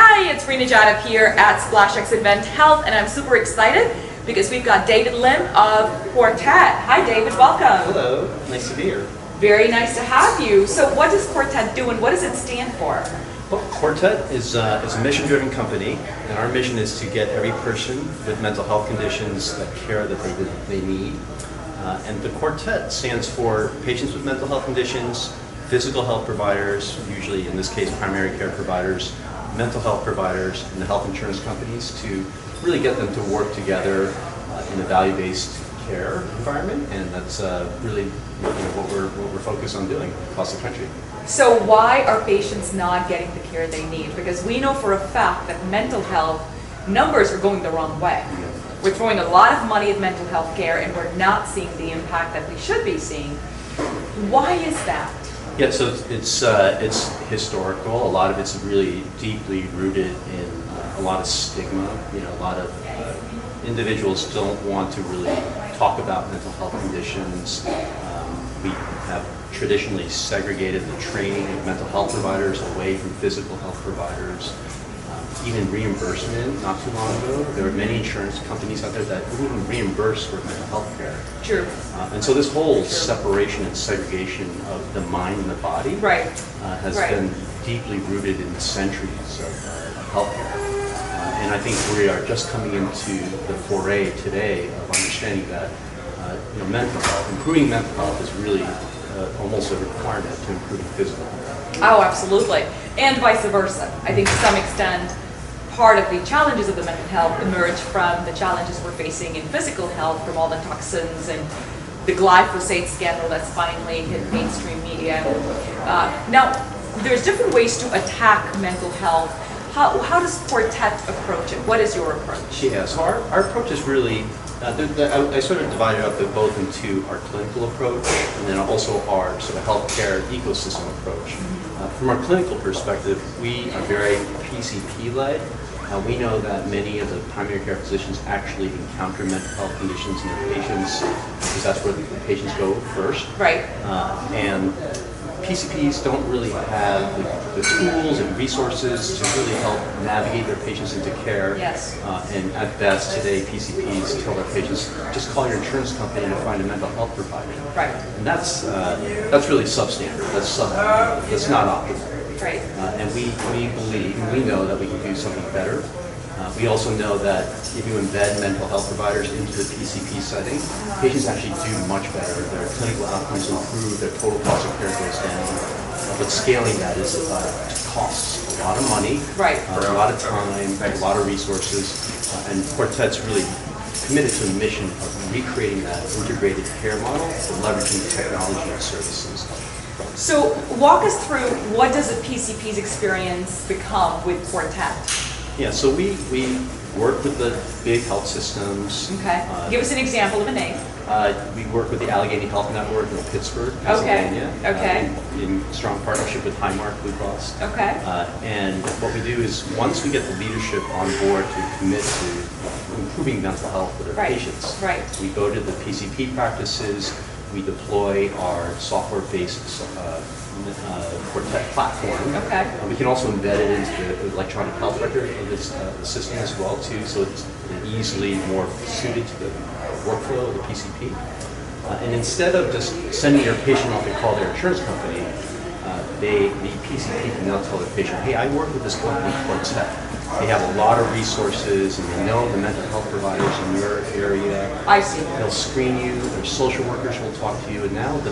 Hi, it's Reena Jadhav here at SplashX Event Health, and I'm super excited because we've got David Lim of Quartet. Hi David, welcome. Hello, nice to be here. Very nice to have you. So what does Quartet do and what does it stand for? Well, Quartet is a mission-driven company, and our mission is to get every person with mental health conditions the care that they need. And the Quartet stands for patients with mental health conditions, physical health providers, usually in this case primary care providers, mental health providers, and the health insurance companies to really get them to work together in a value-based care environment, and that's really what we're focused on doing across the country. So why are patients not getting the care they need? Because we know for a fact that mental health numbers are going the wrong way. We're throwing a lot of money at mental health care and we're not seeing the impact that we should be seeing. Why is that? Yeah, so it's historical. A lot of it's really deeply rooted in a lot of stigma. A lot of individuals don't want to really talk about mental health conditions. We have traditionally segregated the training of mental health providers away from physical health providers. Even reimbursement, not too long ago, there were many insurance companies out there that wouldn't even reimburse for mental health care. True. And so this whole separation and segregation of the mind and the body has been deeply rooted in centuries of healthcare. And I think we are just coming into the foray today of understanding that mental health, improving mental health is really almost a requirement to improving physical health. Oh, absolutely. And vice versa. I think to some extent, part of the challenges of the mental health emerge from the challenges we're facing in physical health from all the toxins and the glyphosate scandal that's finally hit mainstream media. Now, there's different ways to attack mental health. How does Quartet approach it? What is your approach? Yeah, so our approach is really, I sort of divided up both into our clinical approach and then also our sort of healthcare ecosystem approach. From our clinical perspective, we are very PCP-led. We know that many of the primary care physicians actually encounter mental health conditions in their patients because that's where the patients go first. Right. And PCPs don't really have the tools and resources to really help navigate their patients into care. Yes. And at best today, PCPs tell their patients, just call your insurance company and find a mental health provider. Right. And that's really substandard. That's not optimal. Right. And we believe, and we know that we can do something better. We also know that if you embed mental health providers into the PCP setting, patients actually do much better. Their clinical outcomes improve, their total cost of care goes down. But scaling that costs a lot of money, a lot of time, a lot of resources, and Quartet's really committed to a mission of recreating that integrated care model and leveraging technology and services. So walk us through what does a PCP's experience become with Quartet? Yeah, so we work with the big health systems. Okay. Give us an example of a name. We work with the Allegheny Health Network in Pittsburgh, Pennsylvania. Okay. In strong partnership with Highmark Blue Cross. Okay. And what we do is once we get the leadership on board to commit to improving mental health for their patients, we go to the PCP practices. We deploy our software-based Quartet platform. Okay. We can also embed it into the electronic health record of this system as well too, so it's easily more suited to the workflow of the PCP. And instead of just sending your patient off to call their insurance company, the PCP can now tell their patient, hey, I work with this company, Quartet. They have a lot of resources and they know the mental health providers in your area. I see. They'll screen you, their social workers will talk to you, and now the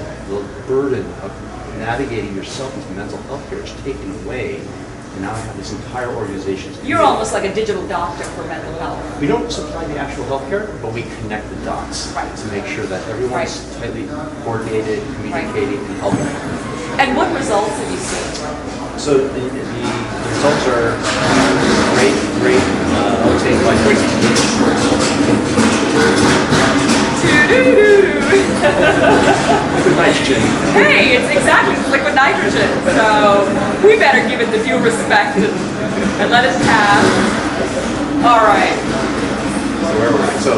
burden of navigating yourself into mental health care is taken away. And now I have this entire organization. You're almost like a digital doctor for mental health. We don't supply the actual healthcare, but we connect the dots to make sure that everyone's tightly coordinated, communicating, and helping. And what results have you seen? So the results are great. I would say like liquid nitrogen. Hey, it's exactly liquid nitrogen. So we better give it the due respect and let it have. All right. where were we? So,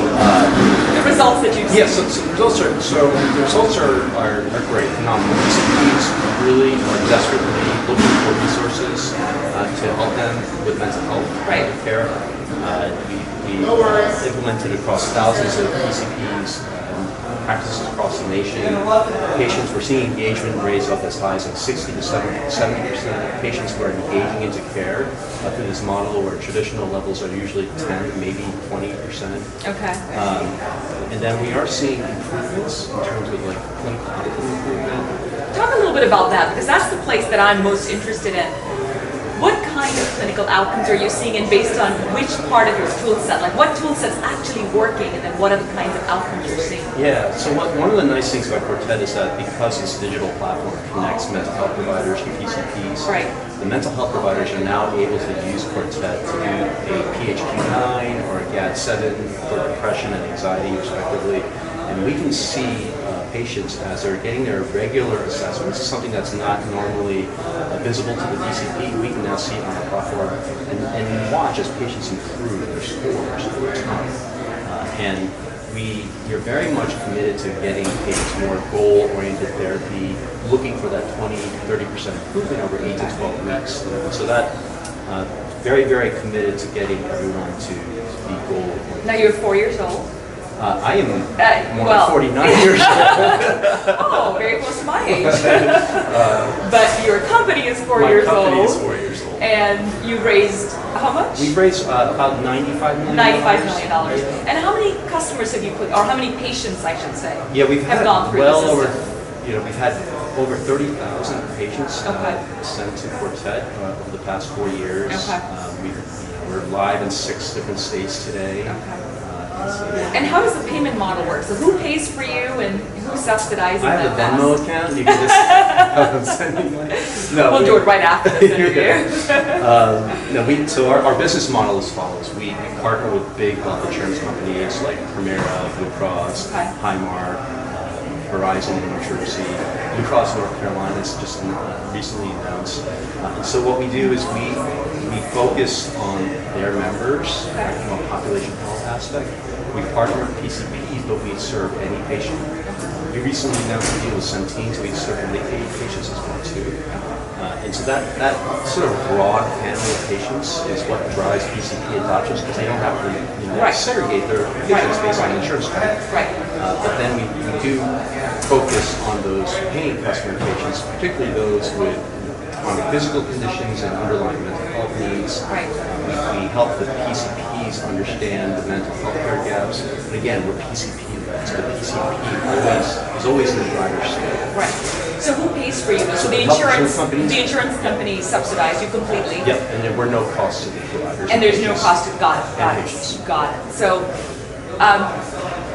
The results that you've seen. yes, the results are great, phenomenal. PCPs really are desperately looking for resources to help them with mental health care. We implemented across thousands of PCPs practices across the nation. Patients, we're seeing engagement rates up as high as like 60 to 70% of patients who are engaging into care through this model where traditional levels are usually 10, maybe 20%. Okay. And then we are seeing improvements in terms of like clinical outcome improvement. Talk a little bit about that, because that's the place that I'm most interested in. What kind of clinical outcomes are you seeing, and based on which part of your tool set? Like what tool set's actually working, and then what are the kinds of outcomes you're seeing? Yeah, so one of the nice things about Quartet is that because this digital platform connects mental health providers to PCPs, the mental health providers are now able to use Quartet to do a PHQ-9 or a GAD-7 for depression and anxiety, respectively. And we can see patients as they're getting their regular assessments, something that's not normally visible to the PCP. We can now see it on the platform and watch as patients improve their scores over time. And we're very much committed to getting patients more goal-oriented therapy, looking for that 20-30% improvement over 8 to 12 weeks. And so that very, very committed to getting everyone to be goal-oriented. Now you're 4 years old. I am more than 49 years old. Oh, very close to my age. But your company is 4 years old. My company is 4 years old. And you raised how much? We've raised about $95 million. $95 million. And how many customers have you put, or how many patients, I should say, have gone through well the system? we've had over 30,000 patients sent to Quartet over the past 4 years. We're live in 6 different states today. And how does the payment model work? So who pays for you and who subsidizes that? I have a Venmo account. You can just have them send me money. No, we'll do it right after this interview. So our business model is as follows. We partner with big health insurance companies like Primera, Blue Cross, Highmark, Horizon in New Jersey, Blue Cross North Carolina is just recently announced. And so what we do is we focus on their members from a population health aspect. We partner with PCPs, but we serve any patient. We recently announced a deal with Centene, so we serve Medicaid patients as well too. And so that sort of broad panel of patients is what drives PCP adoptions, because they don't have to segregate their patients based on insurance type. But then we do focus on those paying customer patients, particularly those with chronic physical conditions and underlying mental health needs. We help the PCPs understand the mental health care gaps. But again, we're PCP-led, so the PCP is always in the driver's seat. So who pays for you? So the insurance company subsidize you completely. Yep, and there were no costs to the providers. And there's no cost to got it. So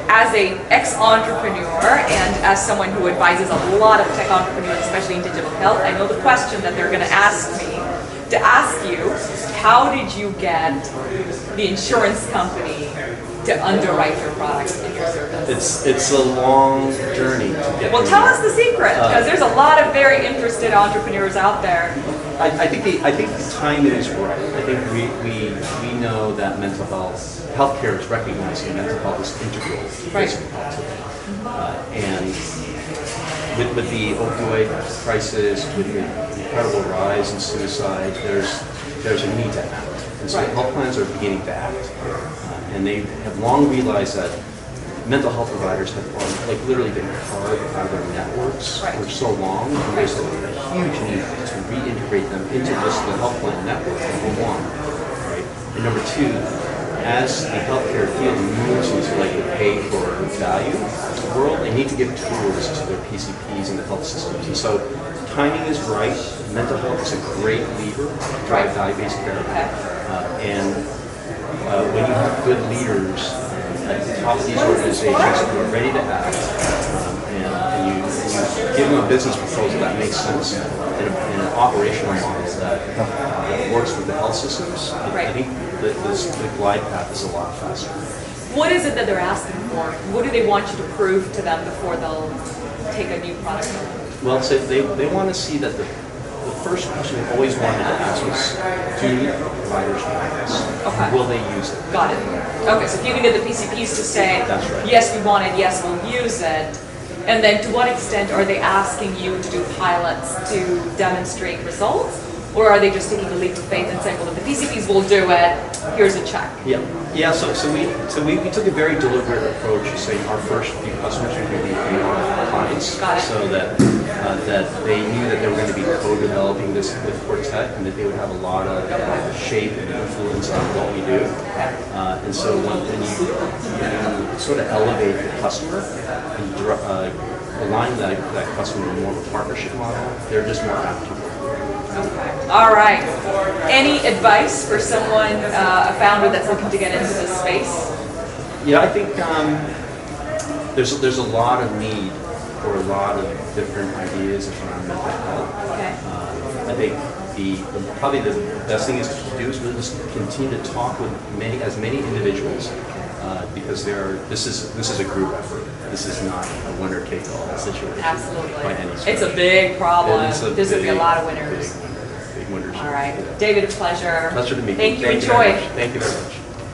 as an ex-entrepreneur and as someone who advises a lot of tech entrepreneurs, especially in digital health, I know the question that they're going to ask me to ask you, how did you get the insurance company to underwrite your products and your service? It's a long journey to get. Well, tell us the secret, because there's a lot of very interested entrepreneurs out there. I think the timing is right. I think we know that mental healthcare is recognizing mental health is integral to physical health today. And with the opioid crisis, with the incredible rise in suicide, there's a need to act. And so health plans are beginning to act. And they have long realized that mental health providers have literally been carved out of their networks for so long, and there's a huge need to reintegrate them into just the health plan network, number one. And number two, as the healthcare field moves into the pay for value world, they need to give tools to their PCPs and the health systems. And so timing is right. Mental health is a great lever to drive value-based care. And when you have good leaders at the top of these organizations who are ready to act, and you give them a business proposal that makes sense, and an operational model that works with the health systems, I think the glide path is a lot faster. What is it that they're asking for? What do they want you to prove to them before they'll take a new product? Well, so they want to see that the first question we always wanted to ask was, do providers want this? Okay. Will they use it? Got it. Okay, so if you can get the PCPs to say, That's right. yes, we want it, yes, we'll use it. And then to what extent are they asking you to do pilots to demonstrate results? Or are they just taking a leap of faith and saying, well, if the PCPs will do it, here's a check? Yeah. So we took a very deliberate approach to saying our first few customers are going to be clients, Got it. so that they knew that they were going to be co-developing this with Quartet, and that they would have a lot of shape and influence on what we do. And so when you sort of elevate the customer and align that customer with more of a partnership model, they're just more apt to work. All right. Any advice for someone, a founder that's looking to get into this space? Yeah, I think there's a lot of need for a lot of different ideas around mental health. Okay. I think probably the best thing is to do is really just continue to talk with as many individuals, because this is a group effort. This is not a winner-take-all situation. Absolutely. By any stretch. It's a big problem. There's There's going to be a lot of winners. Big winners. All right. David, a pleasure. Pleasure to meet you. Thank you. Very Enjoy. much. Thank you very much.